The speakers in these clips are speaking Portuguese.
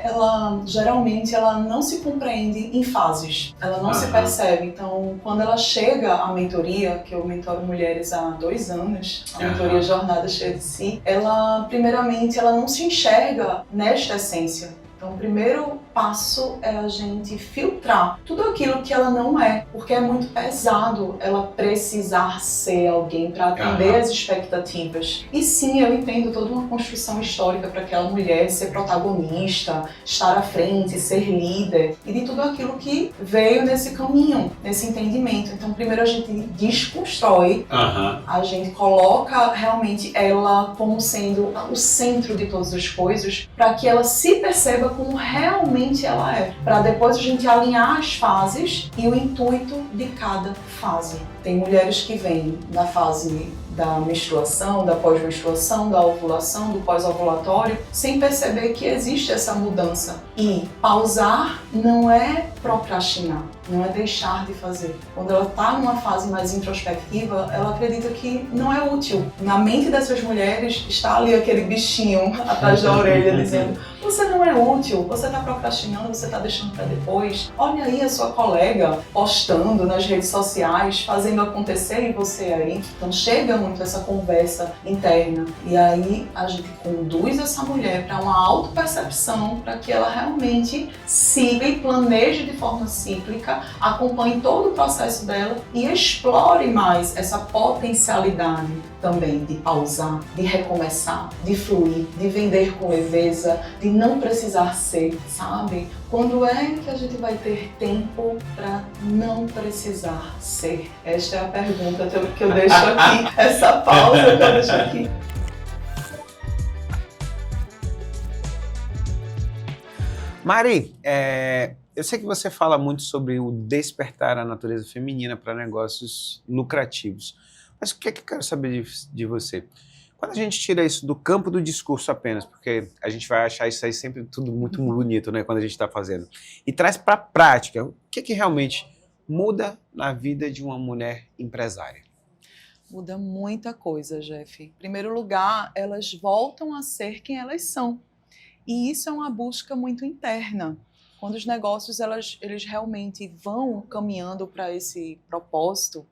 ela geralmente ela não se compreende em fases, ela não se percebe. Então, quando ela chega à mentoria, que eu mentoro mulheres há 2 anos, a mentoria Jornada Cheia de Si, ela, primeiramente, ela não se enxerga nesta essência. Então, o primeiro passo é a gente filtrar tudo aquilo que ela não é, porque é muito pesado ela precisar ser alguém para atender as expectativas. E sim, eu entendo toda uma construção histórica para aquela mulher ser protagonista, estar à frente, ser líder, e de tudo aquilo que veio nesse caminho, nesse entendimento. Então, primeiro a gente desconstrói, a gente coloca realmente ela como sendo o centro de todas as coisas, para que ela se perceba como realmente ela é, para depois a gente alinhar as fases e o intuito de cada fase. Tem mulheres que vêm na fase da menstruação, da pós-menstruação, da ovulação, do pós-ovulatório, sem perceber que existe essa mudança. E pausar não é procrastinar, não é deixar de fazer. Quando ela está numa fase mais introspectiva, ela acredita que não é útil. Na mente dessas mulheres está ali aquele bichinho atrás da orelha dizendo: você não é útil, você está procrastinando, você está deixando para depois. Olha aí a sua colega postando nas redes sociais, fazendo acontecer e você aí. Então chega muito essa conversa interna. E aí a gente conduz essa mulher para uma autopercepção, para que ela realmente siga e planeje de forma cíclica, acompanhe todo o processo dela e explore mais essa potencialidade também de pausar, de recomeçar, de fluir, de vender com leveza, de não precisar ser, sabe? Quando é que a gente vai ter tempo para não precisar ser? Esta é a pergunta que eu deixo aqui, essa pausa que eu deixo aqui. Mari, eu sei que você fala muito sobre o despertar a natureza feminina para negócios lucrativos. Mas o que é que eu quero saber de você? Quando a gente tira isso do campo do discurso apenas, porque a gente vai achar isso aí sempre tudo muito bonito, né, quando a gente está fazendo, e traz para a prática, o que é que realmente muda na vida de uma mulher empresária? Muda muita coisa, Jeff. Em primeiro lugar, elas voltam a ser quem elas são. E isso é uma busca muito interna. Quando os negócios eles realmente vão caminhando para esse propósito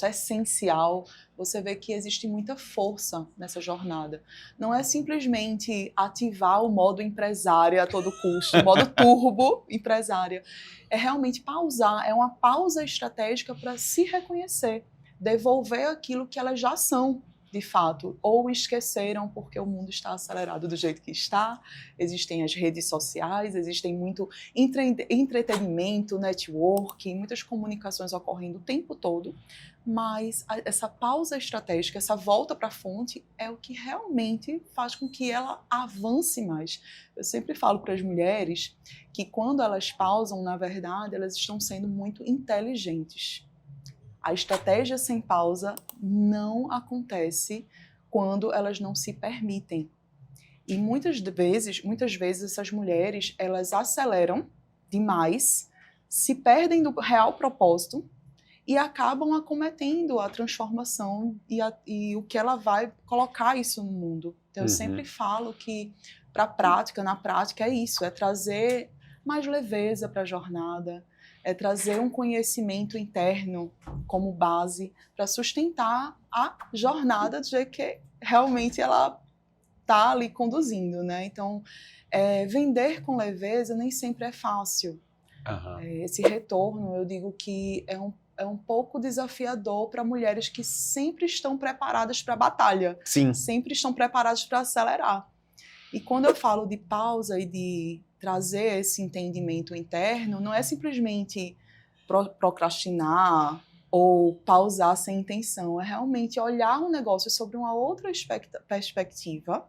essencial, você vê que existe muita força nessa jornada. Não é simplesmente ativar o modo empresária a todo custo, o modo turbo empresária. É realmente pausar, é uma pausa estratégica para se reconhecer, devolver aquilo que elas já são, de fato, ou esqueceram porque o mundo está acelerado do jeito que está, existem as redes sociais, existem muito entretenimento, networking, muitas comunicações ocorrendo o tempo todo, mas essa pausa estratégica, essa volta para a fonte é o que realmente faz com que ela avance mais. Eu sempre falo para as mulheres que quando elas pausam, na verdade, elas estão sendo muito inteligentes. A estratégia sem pausa não acontece quando elas não se permitem. E muitas vezes essas mulheres, elas aceleram demais, se perdem do real propósito e acabam acometendo a transformação e o que ela vai colocar isso no mundo. Então, eu sempre falo que na prática é isso, é trazer mais leveza para a jornada, é trazer um conhecimento interno como base para sustentar a jornada do jeito que realmente ela está ali conduzindo, né? Então, vender com leveza nem sempre é fácil. Esse retorno, eu digo que é um pouco desafiador para mulheres que sempre estão preparadas para a batalha. Sim. Sempre estão preparadas para acelerar. E quando eu falo de pausa e de trazer esse entendimento interno, não é simplesmente procrastinar ou pausar sem intenção, é realmente olhar um negócio sobre uma outra perspectiva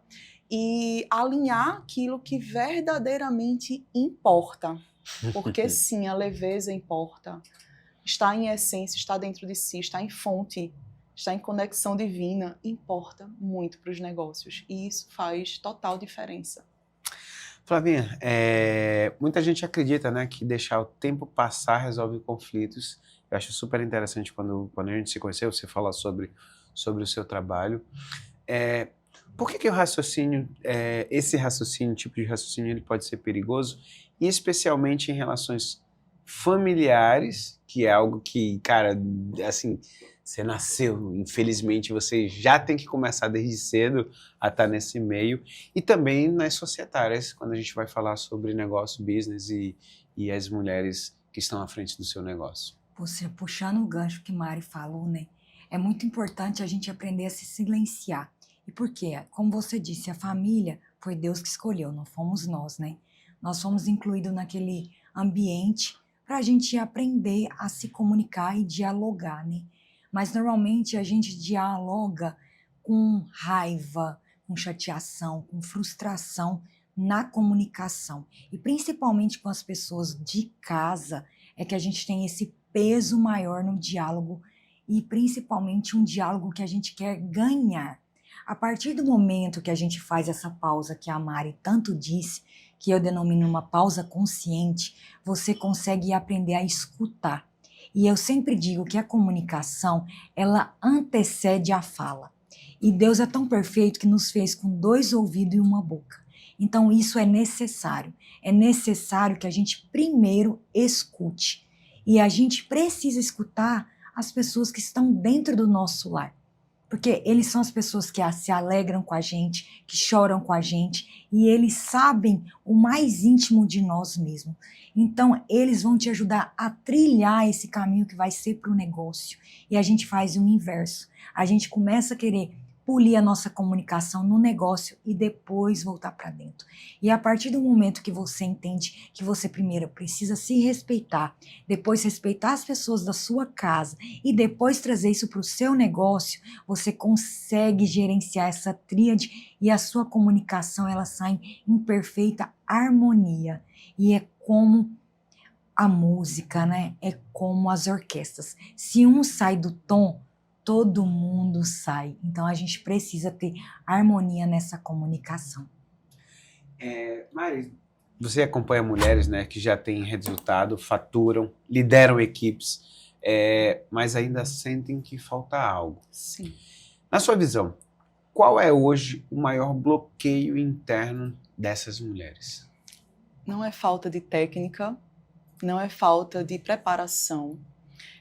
e alinhar aquilo que verdadeiramente importa. Porque sim, a leveza importa. Está em essência, está dentro de si, está em fonte, está em conexão divina, importa muito para os negócios. E isso faz total diferença. Flavinha, muita gente acredita, né, que deixar o tempo passar resolve conflitos. Eu acho super interessante quando a gente se conheceu, você fala sobre o seu trabalho. Por que o raciocínio, esse raciocínio, tipo de raciocínio, ele pode ser perigoso, e especialmente em relações familiares, que é algo que, cara, assim, você nasceu, infelizmente você já tem que começar desde cedo a estar nesse meio, e também nas societárias, quando a gente vai falar sobre negócio, business e as mulheres que estão à frente do seu negócio. Você puxando o gancho que Mari falou, né? É muito importante a gente aprender a se silenciar. E por quê? Como você disse, a família foi Deus que escolheu, não fomos nós, né? Nós fomos incluídos naquele ambiente para a gente aprender a se comunicar e dialogar, né? Mas normalmente a gente dialoga com raiva, com chateação, com frustração na comunicação. E principalmente com as pessoas de casa é que a gente tem esse peso maior no diálogo e principalmente um diálogo que a gente quer ganhar. A partir do momento que a gente faz essa pausa que a Mari tanto disse, que eu denomino uma pausa consciente, você consegue aprender a escutar. E eu sempre digo que a comunicação, ela antecede a fala. E Deus é tão perfeito que nos fez com 2 ouvidos e uma boca. Então isso é necessário. É necessário que a gente primeiro escute. E a gente precisa escutar as pessoas que estão dentro do nosso lar. Porque eles são as pessoas que se alegram com a gente, que choram com a gente, e eles sabem o mais íntimo de nós mesmos. Então, eles vão te ajudar a trilhar esse caminho que vai ser para o negócio. E a gente faz o inverso. A gente começa a querer polir a nossa comunicação no negócio e depois voltar para dentro. E a partir do momento que você entende que você primeiro precisa se respeitar, depois respeitar as pessoas da sua casa e depois trazer isso para o seu negócio, você consegue gerenciar essa tríade e a sua comunicação ela sai em perfeita harmonia. E é como a música, né? É como as orquestras. Se um sai do tom, todo mundo sai. Então a gente precisa ter harmonia nessa comunicação. Mari, você acompanha mulheres, né, que já têm resultado, faturam, lideram equipes, mas ainda sentem que falta algo. Sim. Na sua visão, qual é hoje o maior bloqueio interno dessas mulheres? Não é falta de técnica, não é falta de preparação,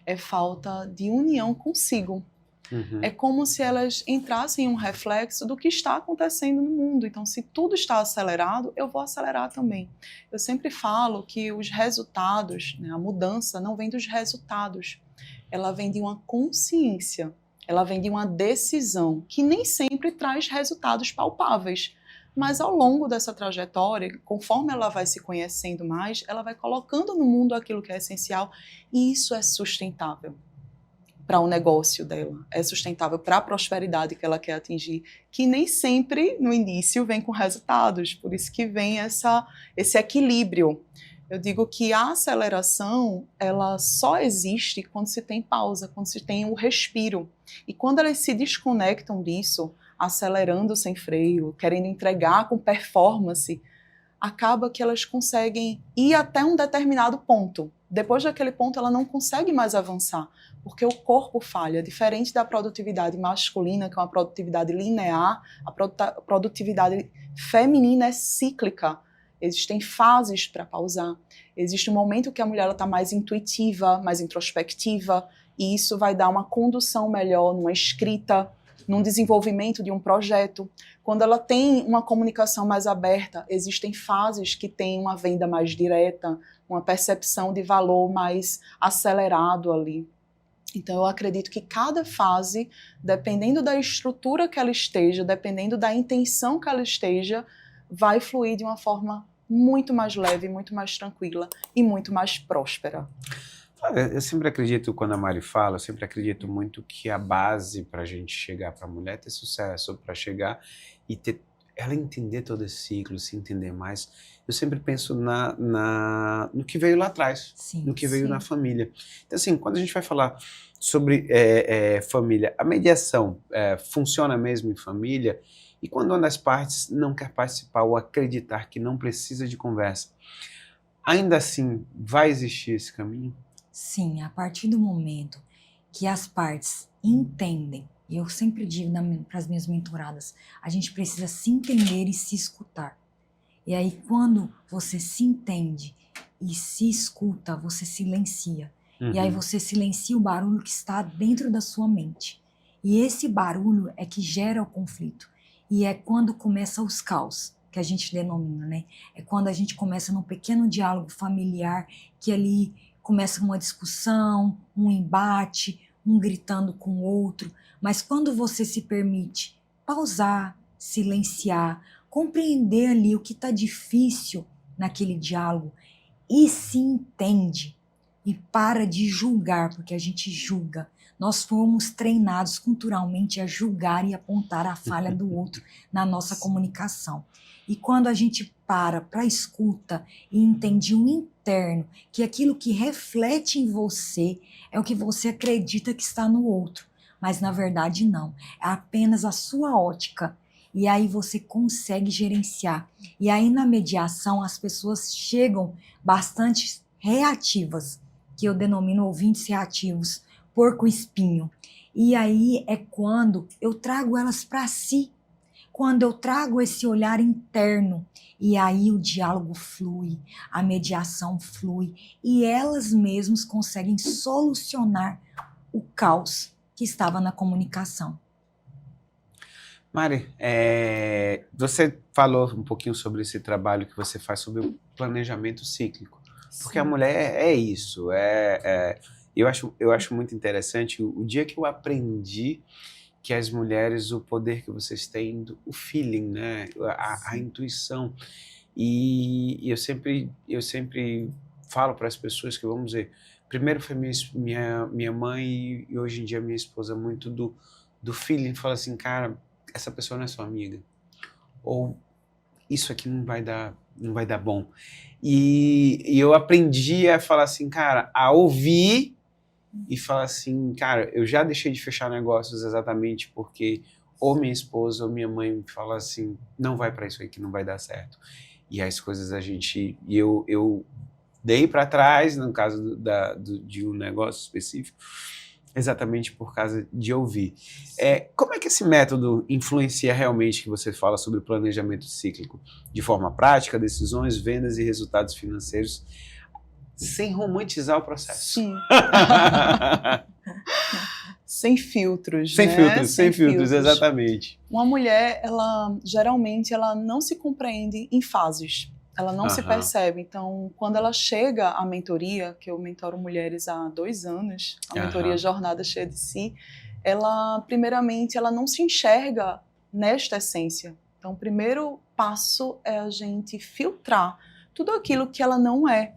é falta de união consigo. Uhum. É como se elas entrassem em um reflexo do que está acontecendo no mundo. Então, se tudo está acelerado, eu vou acelerar também. Eu sempre falo que os resultados, né, a mudança não vem dos resultados, ela vem de uma consciência, ela vem de uma decisão que nem sempre traz resultados palpáveis. Mas ao longo dessa trajetória, conforme ela vai se conhecendo mais, ela vai colocando no mundo aquilo que é essencial e isso é sustentável para o negócio dela, é sustentável para a prosperidade que ela quer atingir, que nem sempre no início vem com resultados, por isso que vem esse equilíbrio. Eu digo que a aceleração, ela só existe quando se tem pausa, quando se tem o respiro. E quando elas se desconectam disso, acelerando sem freio, querendo entregar com performance, acaba que elas conseguem ir até um determinado ponto. Depois daquele ponto, ela não consegue mais avançar, porque o corpo falha. Diferente da produtividade masculina, que é uma produtividade linear, a produtividade feminina é cíclica. Existem fases para pausar. Existe um momento que a mulher está mais intuitiva, mais introspectiva, e isso vai dar uma condução melhor numa escrita, num desenvolvimento de um projeto. Quando ela tem uma comunicação mais aberta, existem fases que têm uma venda mais direta, uma percepção de valor mais acelerado ali. Então, eu acredito que cada fase, dependendo da estrutura que ela esteja, dependendo da intenção que ela esteja, vai fluir de uma forma muito mais leve, muito mais tranquila e muito mais próspera. Eu sempre acredito, quando a Mari fala, eu sempre acredito muito que a base para a gente chegar, para a mulher ter sucesso, para chegar e ter, ela entender todo esse ciclo, se entender mais, eu sempre penso no que veio lá atrás, Sim, no que veio sim. na família. Então, assim, quando a gente vai falar sobre família, a mediação funciona mesmo em família? E quando uma das partes não quer participar ou acreditar que não precisa de conversa, ainda assim vai existir esse caminho? Sim, a partir do momento que as partes entendem E eu sempre digo para as minhas mentoradas, a gente precisa se entender e se escutar. E aí quando você se entende e se escuta, você silencia. E aí você silencia o barulho que está dentro da sua mente. E esse barulho é que gera o conflito. E é quando começa os caos, que a gente denomina, né? É quando a gente começa num pequeno diálogo familiar, que ali começa uma discussão, um embate, um gritando com o outro. Mas quando você se permite pausar, silenciar, compreender ali o que está difícil naquele diálogo e se entende e para de julgar, porque a gente julga. Nós fomos treinados culturalmente a julgar e apontar a falha do outro na nossa comunicação. E quando a gente para escuta e entende o interno, que aquilo que reflete em você é o que você acredita que está no outro, mas na verdade não, é apenas a sua ótica. E aí você consegue gerenciar. E aí na mediação as pessoas chegam bastante reativas, que eu denomino ouvintes reativos, porco-espinho. E aí é quando eu trago elas para si, quando eu trago esse olhar interno, e aí o diálogo flui, a mediação flui, e elas mesmas conseguem solucionar o caos que estava na comunicação. Mari, você falou um pouquinho sobre esse trabalho que você faz sobre o planejamento cíclico. Porque a mulher é isso. Eu acho muito interessante o dia que eu aprendi que as mulheres, o poder que vocês têm, o feeling, né? A intuição. E eu sempre falo para as pessoas que, vamos dizer, primeiro foi minha mãe e hoje em dia minha esposa, muito do feeling. Fala assim, cara, essa pessoa não é sua amiga. Ou isso aqui não vai dar bom. E eu aprendi a falar assim, cara, a ouvir e falar assim, cara, eu já deixei de fechar negócios exatamente porque ou minha esposa ou minha mãe me fala assim, não vai para isso aí que não vai dar certo. E as coisas eu dei para trás, no caso de um negócio específico, exatamente por causa de ouvir. Como é que esse método influencia realmente que você fala sobre planejamento cíclico? De forma prática, decisões, vendas e resultados financeiros, sem romantizar o processo. Sim. Sem filtros, sem né? Sem filtros, exatamente. Uma mulher, geralmente, ela não se compreende em fases. Ela não se percebe. Então, quando ela chega à mentoria, que eu mentoro mulheres há 2 anos, a mentoria Jornada Cheia de Si, primeiramente, ela não se enxerga nesta essência. Então, o primeiro passo é a gente filtrar tudo aquilo que ela não é.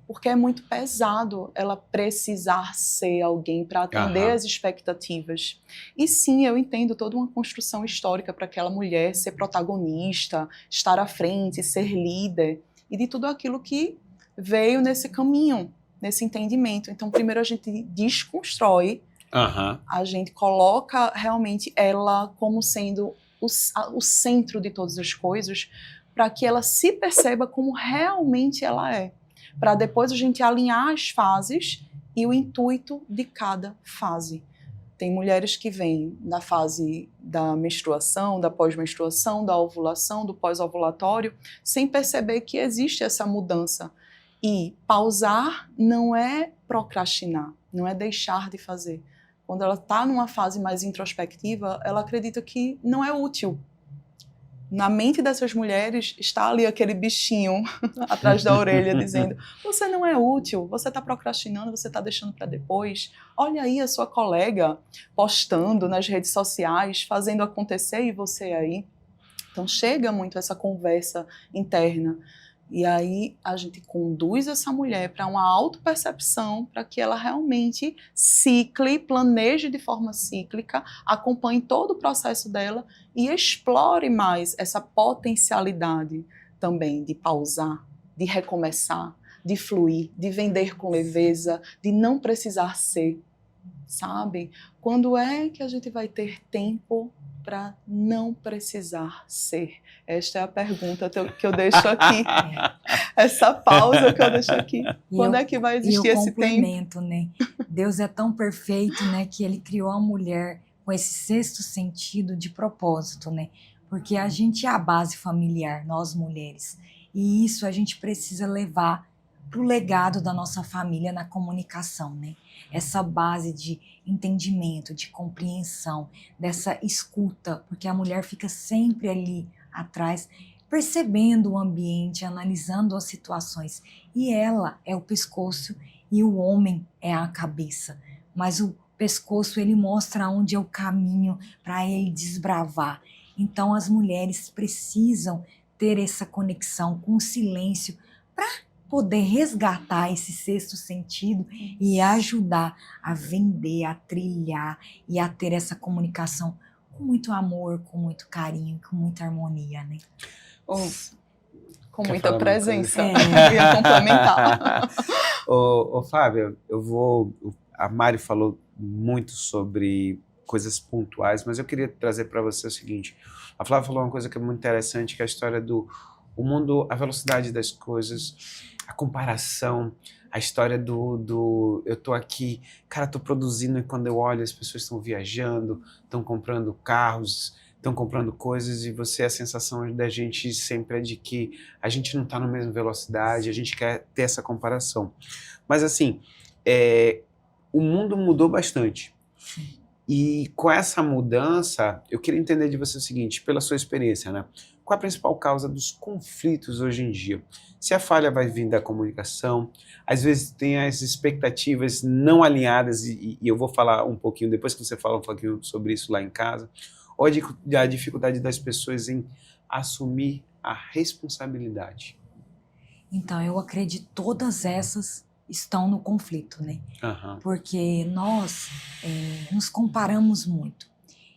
Porque é muito pesado ela precisar ser alguém para atender as expectativas. E sim, eu entendo toda uma construção histórica para aquela mulher ser protagonista, estar à frente, ser líder, e de tudo aquilo que veio nesse caminho, nesse entendimento. Então, primeiro a gente desconstrói, a gente coloca realmente ela como sendo o centro de todas as coisas, para que ela se perceba como realmente ela é. Para depois a gente alinhar as fases e o intuito de cada fase. Tem mulheres que vêm da fase da menstruação, da pós-menstruação, da ovulação, do pós-ovulatório, sem perceber que existe essa mudança. E pausar não é procrastinar, não é deixar de fazer. Quando ela está numa fase mais introspectiva, ela acredita que não é útil. Na mente dessas mulheres está ali aquele bichinho atrás da orelha dizendo, você não é útil, você está procrastinando, você está deixando para depois. Olha aí a sua colega postando nas redes sociais, fazendo acontecer e você aí. Então chega muito essa conversa interna. E aí a gente conduz essa mulher para uma autopercepção, para que ela realmente cicle, planeje de forma cíclica, acompanhe todo o processo dela e explore mais essa potencialidade também de pausar, de recomeçar, de fluir, de vender com leveza, de não precisar ser, sabe? Quando é que a gente vai ter tempo para não precisar ser? Esta é a pergunta que eu deixo aqui. Essa pausa que eu deixo aqui. Quando é que vai existir esse tempo? Né? Deus é tão perfeito, né, que ele criou a mulher com esse sexto sentido de propósito, né? Porque a gente é a base familiar, nós mulheres. E isso a gente precisa levar para o legado da nossa família na comunicação, né? Essa base de entendimento, de compreensão, dessa escuta, porque a mulher fica sempre ali atrás, percebendo o ambiente, analisando as situações. E ela é o pescoço e o homem é a cabeça. Mas o pescoço, ele mostra onde é o caminho para ele desbravar. Então as mulheres precisam ter essa conexão com o silêncio para poder resgatar esse sexto sentido e ajudar a vender, a trilhar e a ter essa comunicação com muito amor, com muito carinho, com muita harmonia, né? Com Quer muita falar uma presença. coisa? Eu ia complementar. Ô, Flávia, a Mari falou muito sobre coisas pontuais, mas eu queria trazer para você o seguinte. A Flávia falou uma coisa que é muito interessante, que é a história do o mundo, a velocidade das coisas, a comparação, a história do eu tô aqui, cara, tô produzindo e quando eu olho as pessoas estão viajando, estão comprando carros, estão comprando coisas e a sensação da gente sempre é de que a gente não tá na mesma velocidade, a gente quer ter essa comparação. Mas assim, o mundo mudou bastante. E com essa mudança, eu queria entender de você o seguinte, pela sua experiência, né? Qual a principal causa dos conflitos hoje em dia? Se a falha vai vir da comunicação, às vezes tem as expectativas não alinhadas, e eu vou falar um pouquinho, depois que você fala um pouquinho sobre isso lá em casa, ou a dificuldade das pessoas em assumir a responsabilidade. Então, eu acredito que todas essas estão no conflito, né? Uhum. Porque nós nos comparamos muito.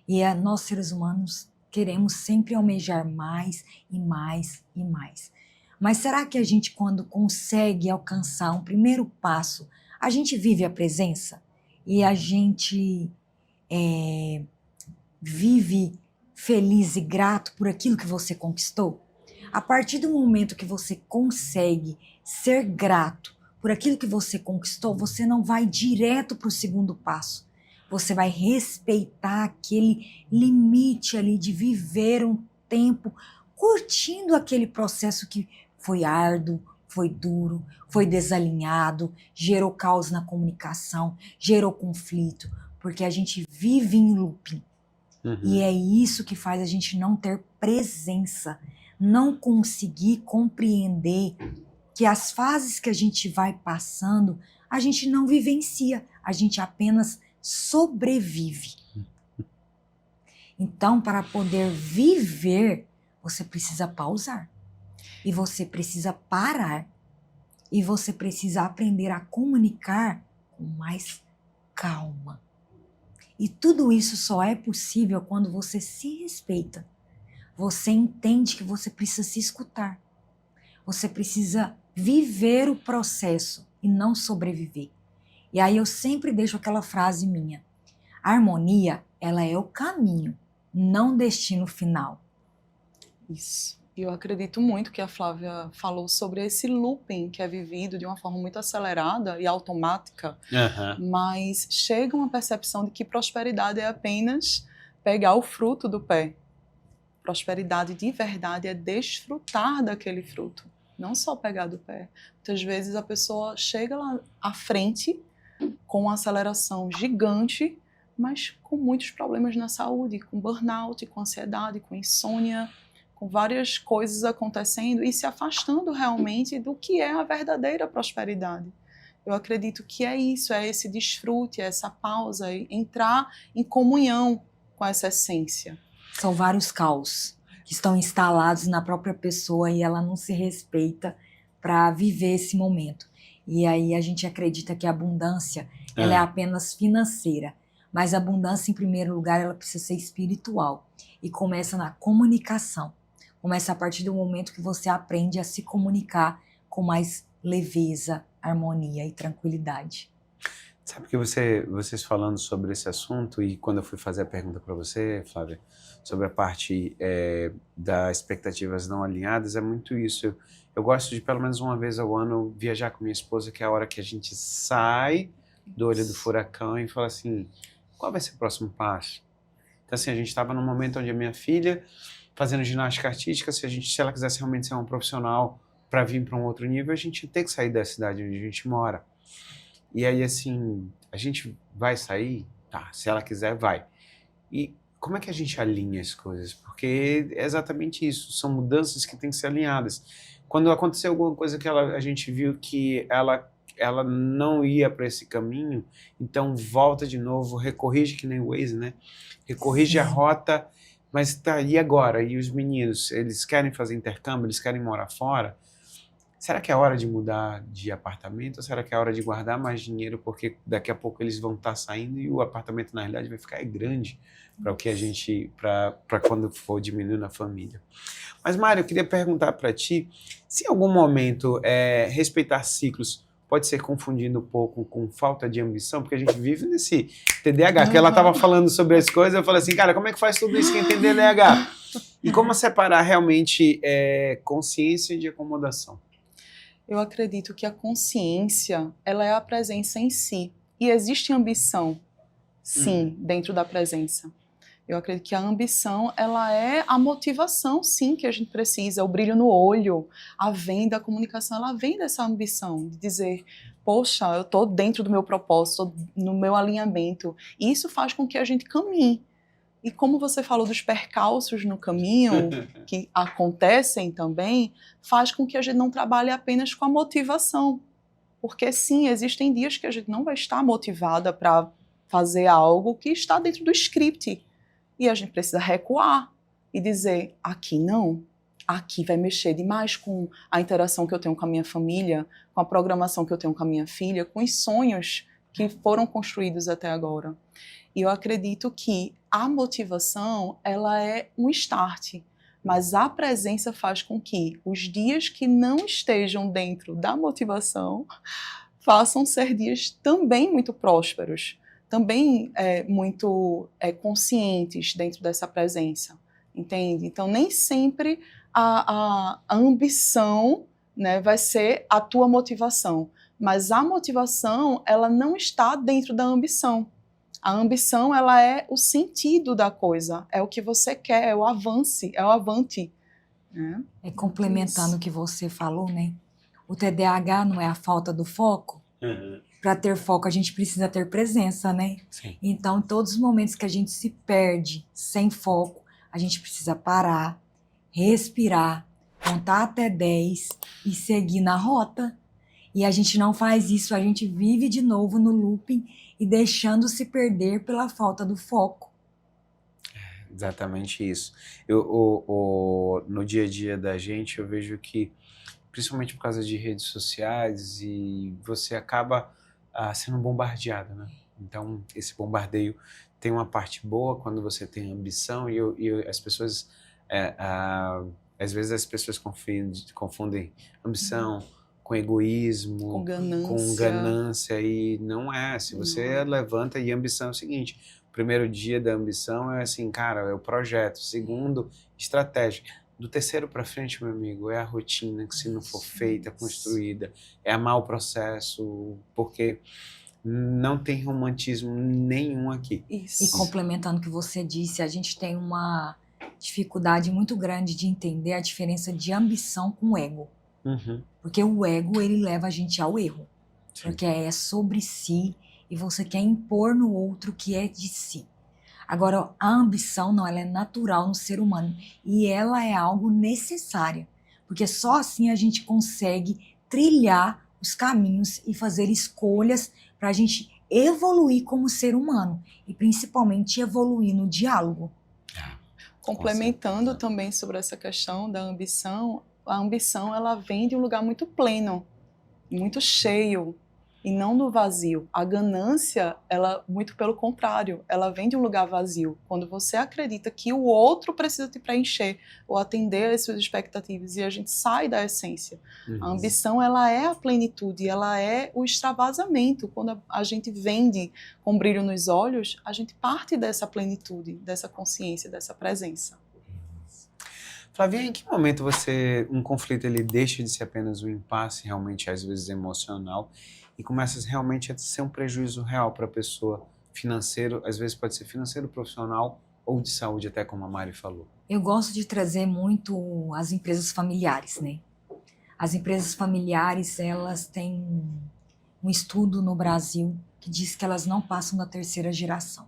E nós, seres humanos, queremos sempre almejar mais e mais e mais. Mas será que a gente, quando consegue alcançar um primeiro passo, a gente vive a presença? E a gente vive feliz e grato por aquilo que você conquistou? A partir do momento que você consegue ser grato por aquilo que você conquistou, você não vai direto para o segundo passo. Você vai respeitar aquele limite ali de viver um tempo curtindo aquele processo que foi árduo, foi duro, foi desalinhado, gerou caos na comunicação, gerou conflito, porque a gente vive em looping. Uhum. E é isso que faz a gente não ter presença, não conseguir compreender que as fases que a gente vai passando, a gente não vivencia, a gente apenas sobrevive. Então, para poder viver, você precisa pausar. E você precisa parar. E você precisa aprender a comunicar com mais calma. E tudo isso só é possível quando você se respeita. Você entende que você precisa se escutar. Você precisa viver o processo e não sobreviver. E aí eu sempre deixo aquela frase minha. A harmonia, ela é o caminho, não destino final. Isso. E eu acredito muito que a Flávia falou sobre esse looping que é vivido de uma forma muito acelerada e automática, mas chega uma percepção de que prosperidade é apenas pegar o fruto do pé. Prosperidade de verdade é desfrutar daquele fruto, não só pegar do pé. Muitas vezes a pessoa chega lá à frente com uma aceleração gigante, mas com muitos problemas na saúde, com burnout, com ansiedade, com insônia, com várias coisas acontecendo e se afastando realmente do que é a verdadeira prosperidade. Eu acredito que é isso, é esse desfrute, é essa pausa, entrar em comunhão com essa essência. São vários caos que estão instalados na própria pessoa e ela não se respeita para viver esse momento. E aí a gente acredita que a abundância ela é apenas financeira, mas a abundância, em primeiro lugar, ela precisa ser espiritual e começa na comunicação. Começa a partir do momento que você aprende a se comunicar com mais leveza, harmonia e tranquilidade. Sabe que vocês falando sobre esse assunto, e quando eu fui fazer a pergunta para você, Flávia, sobre a parte das expectativas não alinhadas, é muito isso. Eu gosto de, pelo menos uma vez ao ano, viajar com minha esposa, que é a hora que a gente sai do olho do furacão e fala assim, qual vai ser o próximo passo? Então, assim, a gente estava num momento onde a minha filha, fazendo ginástica artística, se ela quisesse realmente ser uma profissional para vir para um outro nível, a gente ia ter que sair da cidade onde a gente mora. E aí, assim, a gente vai sair? Tá, se ela quiser, vai. E como é que a gente alinha as coisas? Porque é exatamente isso, são mudanças que têm que ser alinhadas. Quando aconteceu alguma coisa que a gente viu que ela não ia para esse caminho, então volta de novo, recorrige que nem o Waze, né? Recorrige a rota, mas tá, e agora? E os meninos, eles querem fazer intercâmbio, eles querem morar fora? Será que é hora de mudar de apartamento ou será que é hora de guardar mais dinheiro porque daqui a pouco eles vão estar saindo e o apartamento na realidade vai ficar grande para o que a gente para quando for diminuindo a família. Mas Mário, eu queria perguntar para ti se em algum momento respeitar ciclos pode ser confundido um pouco com falta de ambição, porque a gente vive nesse TDAH, que ela estava falando sobre as coisas, eu falei assim, cara, como é que faz tudo isso quem tem TDAH? E como separar realmente consciência de acomodação? Eu acredito que a consciência, ela é a presença em si. E existe ambição, sim, dentro da presença. Eu acredito que a ambição, ela é a motivação, sim, que a gente precisa, o brilho no olho, a venda, a comunicação, ela vem dessa ambição, de dizer, poxa, eu estou dentro do meu propósito, estou no meu alinhamento. E isso faz com que a gente caminhe. E como você falou dos percalços no caminho, que acontecem também, faz com que a gente não trabalhe apenas com a motivação. Porque sim, existem dias que a gente não vai estar motivada para fazer algo que está dentro do script. E a gente precisa recuar e dizer, aqui não, aqui vai mexer demais com a interação que eu tenho com a minha família, com a programação que eu tenho com a minha filha, com os sonhos que foram construídos até agora. E eu acredito que a motivação, ela é um start, mas a presença faz com que os dias que não estejam dentro da motivação façam ser dias também muito prósperos, também muito conscientes dentro dessa presença, entende? Então, nem sempre a ambição, né, vai ser a tua motivação, mas a motivação, ela não está dentro da ambição. A ambição, ela é o sentido da coisa, é o que você quer, é o avance, é o avante. Né? Complementando o que você falou, né? O TDAH não é a falta do foco? Para ter foco, a gente precisa ter presença, né? Sim. Então, em todos os momentos que a gente se perde sem foco, a gente precisa parar, respirar, contar até 10 e seguir na rota. E a gente não faz isso, a gente vive de novo no looping e deixando se perder pela falta do foco. Exatamente isso. No dia a dia da gente, eu vejo que, principalmente por causa de redes sociais, e você acaba sendo bombardeado, né? Então, esse bombardeio tem uma parte boa quando você tem ambição e as pessoas, às vezes as pessoas confundem ambição com egoísmo, com ganância, e não é. Se você levanta, e a ambição é o seguinte, o primeiro dia da ambição é assim, cara, é o projeto. O segundo, estratégia. Do terceiro para frente, meu amigo, é a rotina que, se não for feita, construída, é amar o processo, porque não tem romantismo nenhum aqui. Isso. E complementando o que você disse, a gente tem uma dificuldade muito grande de entender a diferença de ambição com ego. Porque o ego, ele leva a gente ao erro. Sim. Porque é sobre si e você quer impor no outro o que é de si. Agora, a ambição não, ela é natural no ser humano e ela é algo necessário, porque só assim a gente consegue trilhar os caminhos e fazer escolhas para a gente evoluir como ser humano e principalmente evoluir no diálogo. Complementando também sobre essa questão da ambição, a ambição, ela vem de um lugar muito pleno, muito cheio, e não no vazio. A ganância, ela, muito pelo contrário, ela vem de um lugar vazio. Quando você acredita que o outro precisa te preencher ou atender às suas expectativas, e a gente sai da essência. A ambição, ela é a plenitude, ela é o extravasamento. Quando a gente vende com brilho nos olhos, a gente parte dessa plenitude, dessa consciência, dessa presença. Flavinha, em que momento um conflito ele deixa de ser apenas um impasse realmente, às vezes, emocional, e começa realmente a ser um prejuízo real para a pessoa, financeiro, às vezes pode ser financeiro, profissional ou de saúde, até como a Mari falou? Eu gosto de trazer muito as empresas familiares, né? As empresas familiares, elas têm um estudo no Brasil que diz que elas não passam da terceira geração.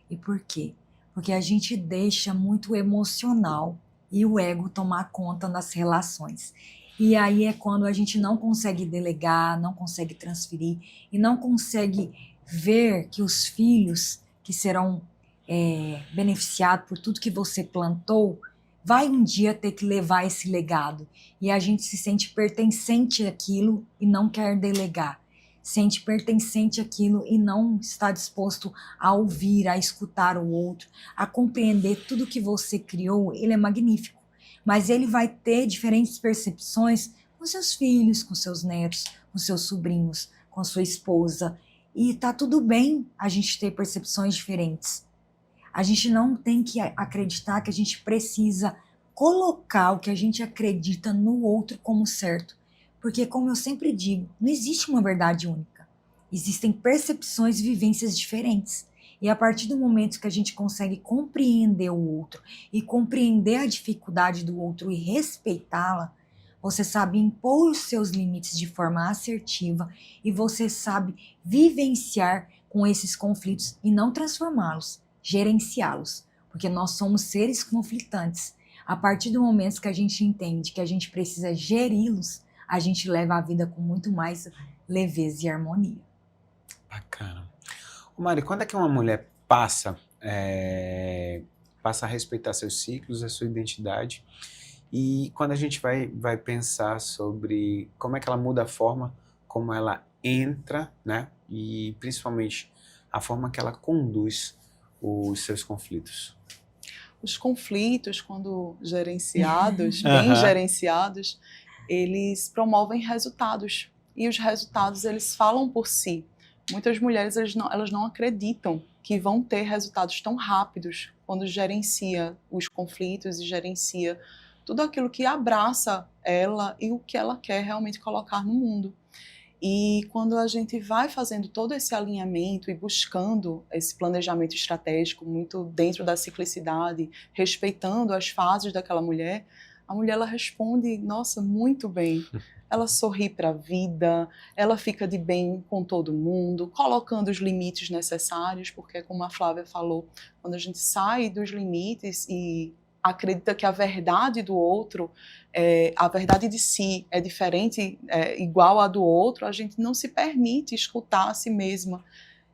E por quê? Porque a gente deixa muito o emocional e o ego tomar conta das relações. E aí é quando a gente não consegue delegar, não consegue transferir e não consegue ver que os filhos que serão beneficiados por tudo que você plantou, vai um dia ter que levar esse legado. E a gente se sente pertencente àquilo e não quer delegar. Sente pertencente àquilo e não está disposto a ouvir, a escutar o outro, a compreender tudo que você criou. Ele é magnífico, mas ele vai ter diferentes percepções com seus filhos, com seus netos, com seus sobrinhos, com sua esposa. E tá tudo bem a gente ter percepções diferentes. A gente não tem que acreditar que a gente precisa colocar o que a gente acredita no outro como certo. Porque, como eu sempre digo, não existe uma verdade única. Existem percepções e vivências diferentes. E a partir do momento que a gente consegue compreender o outro e compreender a dificuldade do outro e respeitá-la, você sabe impor os seus limites de forma assertiva e você sabe vivenciar com esses conflitos e não transformá-los, gerenciá-los. Porque nós somos seres conflitantes. A partir do momento que a gente entende que a gente precisa geri-los, a gente leva a vida com muito mais leveza e harmonia. Bacana. Ô Mari, quando é que uma mulher passa a respeitar seus ciclos, a sua identidade, e quando a gente vai pensar sobre como é que ela muda a forma como ela entra, né, e principalmente a forma que ela conduz os seus conflitos? Os conflitos, quando gerenciados, bem gerenciados, eles promovem resultados. E os resultados, eles falam por si. Muitas mulheres, elas não acreditam que vão ter resultados tão rápidos quando gerencia os conflitos e gerencia tudo aquilo que abraça ela e o que ela quer realmente colocar no mundo. E quando a gente vai fazendo todo esse alinhamento e buscando esse planejamento estratégico muito dentro da ciclicidade, respeitando as fases daquela mulher, a mulher ela responde, nossa, muito bem. Ela sorri para a vida, ela fica de bem com todo mundo, colocando os limites necessários, porque como a Flávia falou, quando a gente sai dos limites e acredita que a verdade do outro, a verdade de si é diferente, igual à do outro, a gente não se permite escutar a si mesma.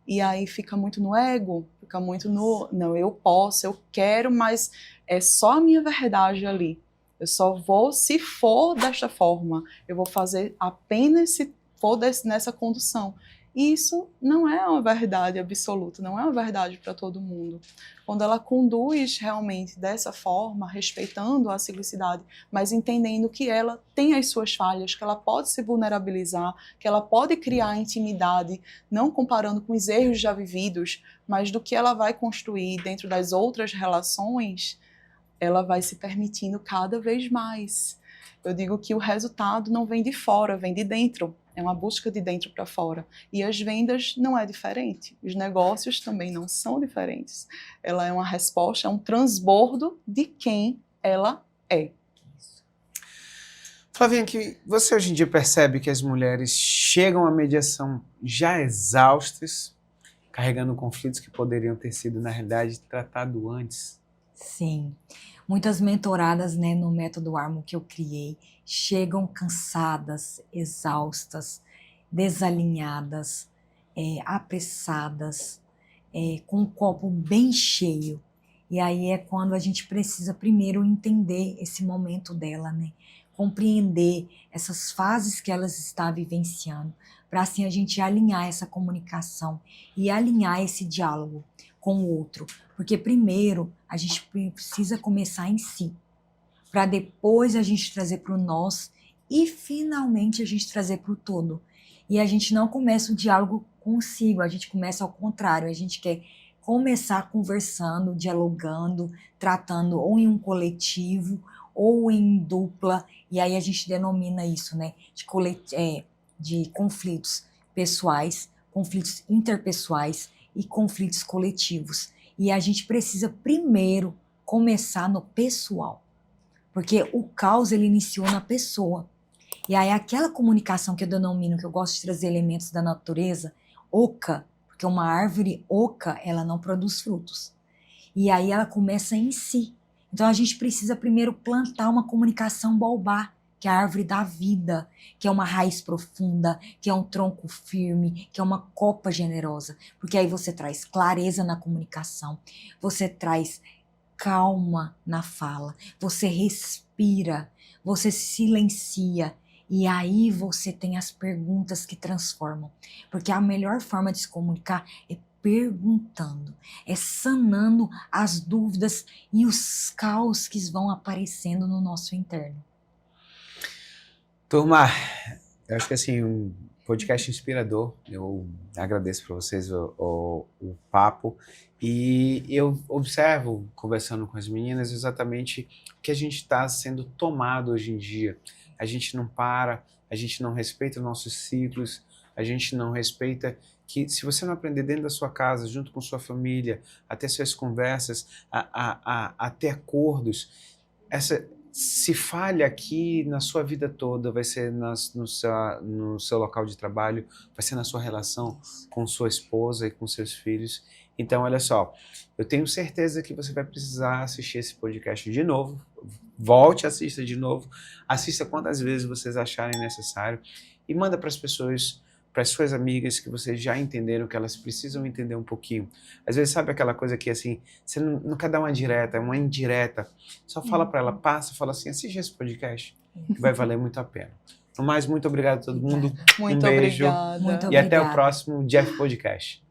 E aí fica muito no ego, fica muito no, não, eu posso, eu quero, mas é só a minha verdade ali. Eu só vou se for desta forma, eu vou fazer apenas se for nessa condução. E isso não é uma verdade absoluta, não é uma verdade para todo mundo. Quando ela conduz realmente dessa forma, respeitando a ciclicidade, mas entendendo que ela tem as suas falhas, que ela pode se vulnerabilizar, que ela pode criar intimidade, não comparando com os erros já vividos, mas do que ela vai construir dentro das outras relações, ela vai se permitindo cada vez mais. Eu digo que o resultado não vem de fora, vem de dentro. É uma busca de dentro para fora. E as vendas não é diferente. Os negócios também não são diferentes. Ela é uma resposta, é um transbordo de quem ela é. Flavinha, que você hoje em dia percebe que as mulheres chegam à mediação já exaustas, carregando conflitos que poderiam ter sido, na realidade, tratados antes? Sim. Muitas mentoradas, né, no método Armo que eu criei, chegam cansadas, exaustas, desalinhadas, apressadas, com o copo bem cheio. E aí é quando a gente precisa primeiro entender esse momento dela, né? Compreender essas fases que elas estão vivenciando, para assim a gente alinhar essa comunicação e alinhar esse diálogo com o outro. Porque primeiro a gente precisa começar em si, para depois a gente trazer para o nós e finalmente a gente trazer para o todo. E a gente não começa o diálogo consigo, a gente começa ao contrário, a gente quer começar conversando, dialogando, tratando ou em um coletivo ou em dupla, e aí a gente denomina isso, né, de conflitos pessoais, conflitos interpessoais e conflitos coletivos. E a gente precisa primeiro começar no pessoal. Porque o caos, ele iniciou na pessoa. E aí aquela comunicação que eu denomino, que eu gosto de trazer elementos da natureza, oca, porque uma árvore oca, ela não produz frutos. E aí ela começa em si. Então a gente precisa primeiro plantar uma comunicação baobá, que é a árvore da vida, que é uma raiz profunda, que é um tronco firme, que é uma copa generosa. Porque aí você traz clareza na comunicação, você traz calma na fala, você respira, você se silencia. E aí você tem as perguntas que transformam. Porque a melhor forma de se comunicar é perguntando, é sanando as dúvidas e os caos que vão aparecendo no nosso interno. Turma, eu acho que assim, um podcast inspirador. Eu agradeço para vocês o papo. E eu observo, conversando com as meninas, exatamente o que a gente está sendo tomado hoje em dia. A gente não para, a gente não respeita os nossos ciclos, a gente não respeita que se você não aprender dentro da sua casa, junto com sua família, a ter suas conversas, a ter acordos, se falha aqui na sua vida toda, vai ser no seu local de trabalho, vai ser na sua relação com sua esposa e com seus filhos. Então, olha só, eu tenho certeza que você vai precisar assistir esse podcast de novo. Volte, assista de novo. Assista quantas vezes vocês acharem necessário. E manda para as pessoas, para as suas amigas que vocês já entenderam que elas precisam entender um pouquinho. Às vezes, sabe aquela coisa que assim, você não quer dar uma direta, uma indireta. Só fala para ela, fala assim, assiste esse podcast, que vai valer muito a pena. No mais, muito obrigado a todo mundo. Muito um beijo obrigada. Muito e até o obrigada. próximo Jeff Podcast.